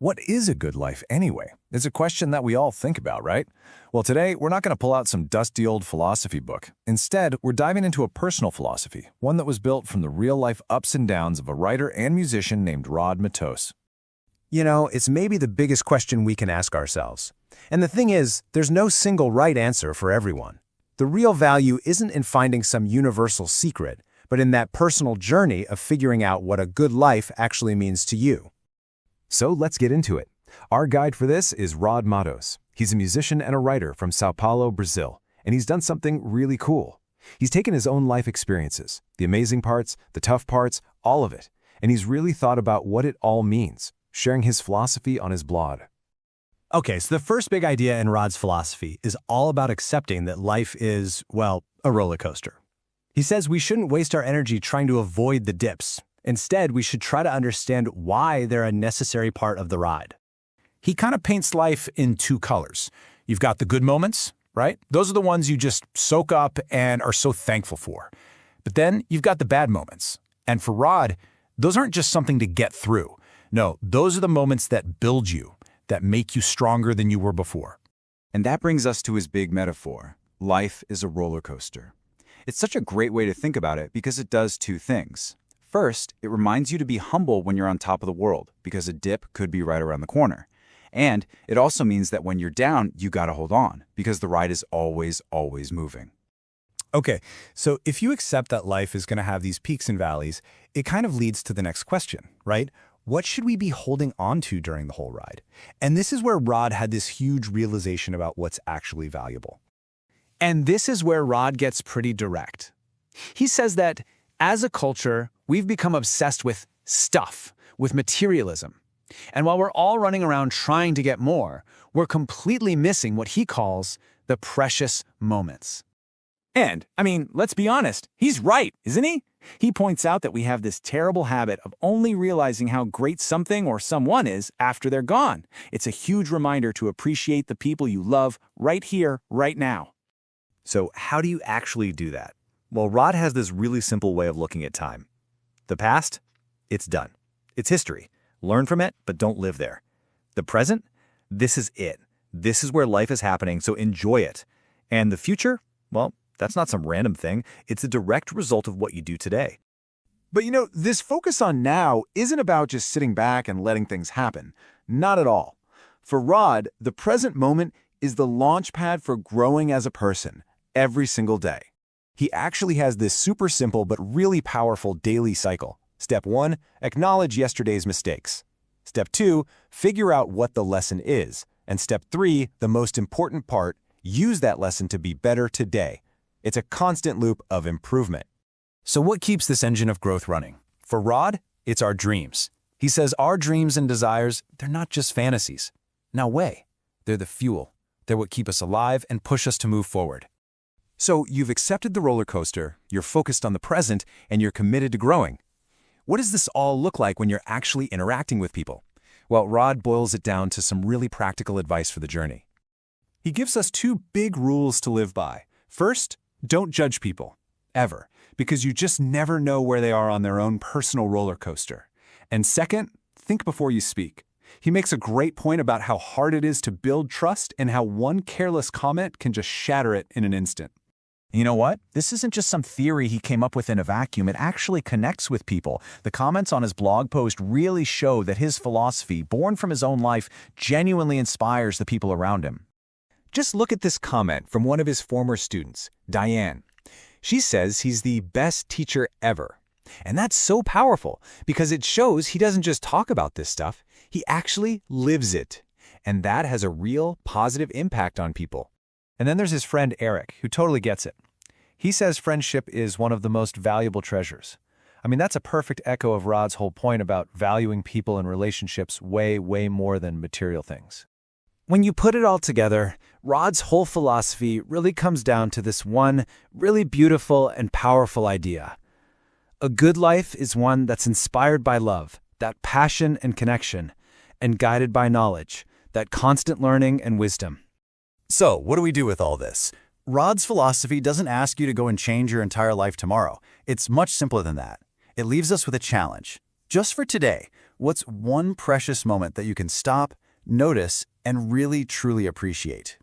What is a good life anyway? It's a question that we all think about, right? Well, today, we're not going to pull out some dusty old philosophy book. Instead, we're diving into a personal philosophy, one that was built from the real-life ups and downs of a writer and musician named Rod Matos. You know, it's maybe the biggest question we can ask ourselves. And the thing is, there's no single right answer for everyone. The real value isn't in finding some universal secret, but in that personal journey of figuring out what a good life actually means to you. So let's get into it. Our guide for this is Rod Matos. He's a musician and a writer from Sao Paulo, Brazil, and he's done something really cool. He's taken his own life experiences, the amazing parts, the tough parts, all of it, and he's really thought about what it all means, sharing his philosophy on his blog. Okay, so the first big idea in Rod's philosophy is all about accepting that life is, well, a roller coaster. He says we shouldn't waste our energy trying to avoid the dips. Instead, we should try to understand why they're a necessary part of the ride. He kind of paints life in two colors. You've got the good moments, right? Those are the ones you just soak up and are so thankful for. But then you've got the bad moments. And for Rod, those aren't just something to get through. No, those are the moments that build you, that make you stronger than you were before. And that brings us to his big metaphor. Life is a roller coaster. It's such a great way to think about it because it does two things. First, it reminds you to be humble when you're on top of the world, because a dip could be right around the corner. And it also means that when you're down, you gotta hold on, because the ride is always, always moving. Okay, so if you accept that life is going to have these peaks and valleys, it kind of leads to the next question, right? What should we be holding on to during the whole ride? And this is where Rod had this huge realization about what's actually valuable. And this is where Rod gets pretty direct. He says that, as a culture, we've become obsessed with stuff, with materialism. And while we're all running around trying to get more, we're completely missing what he calls the precious moments. And, let's be honest, he's right, isn't he? He points out that we have this terrible habit of only realizing how great something or someone is after they're gone. It's a huge reminder to appreciate the people you love right here, right now. So how do you actually do that? Well, Rod has this really simple way of looking at time. The past, it's done. It's history. Learn from it, but don't live there. The present, this is it. This is where life is happening, so enjoy it. And the future, well, that's not some random thing. It's a direct result of what you do today. But this focus on now isn't about just sitting back and letting things happen. Not at all. For Rod, the present moment is the launch pad for growing as a person every single day. He actually has this super simple but really powerful daily cycle. Step 1, acknowledge yesterday's mistakes. Step 2, figure out what the lesson is. And step 3, the most important part, use that lesson to be better today. It's a constant loop of improvement. So what keeps this engine of growth running? For Rod, it's our dreams. He says our dreams and desires, they're not just fantasies. No way. They're the fuel. They're what keep us alive and push us to move forward. So you've accepted the roller coaster, you're focused on the present, and you're committed to growing. What does this all look like when you're actually interacting with people? Well, Rod boils it down to some really practical advice for the journey. He gives us 2 big rules to live by. First, don't judge people, ever, because you just never know where they are on their own personal roller coaster. And second, think before you speak. He makes a great point about how hard it is to build trust and how one careless comment can just shatter it in an instant. You know what? This isn't just some theory he came up with in a vacuum. It actually connects with people. The comments on his blog post really show that his philosophy, born from his own life, genuinely inspires the people around him. Just look at this comment from one of his former students, Diane. She says he's the best teacher ever. And that's so powerful because it shows he doesn't just talk about this stuff, he actually lives it. And that has a real positive impact on people. And then there's his friend Eric, who totally gets it. He says friendship is one of the most valuable treasures. That's a perfect echo of Rod's whole point about valuing people and relationships way, way more than material things. When you put it all together, Rod's whole philosophy really comes down to this one really beautiful and powerful idea. A good life is one that's inspired by love, that passion and connection, and guided by knowledge, that constant learning and wisdom. So, what do we do with all this? Rod's philosophy doesn't ask you to go and change your entire life tomorrow. It's much simpler than that. It leaves us with a challenge. Just for today, What's one precious moment that you can stop, notice, and really truly appreciate?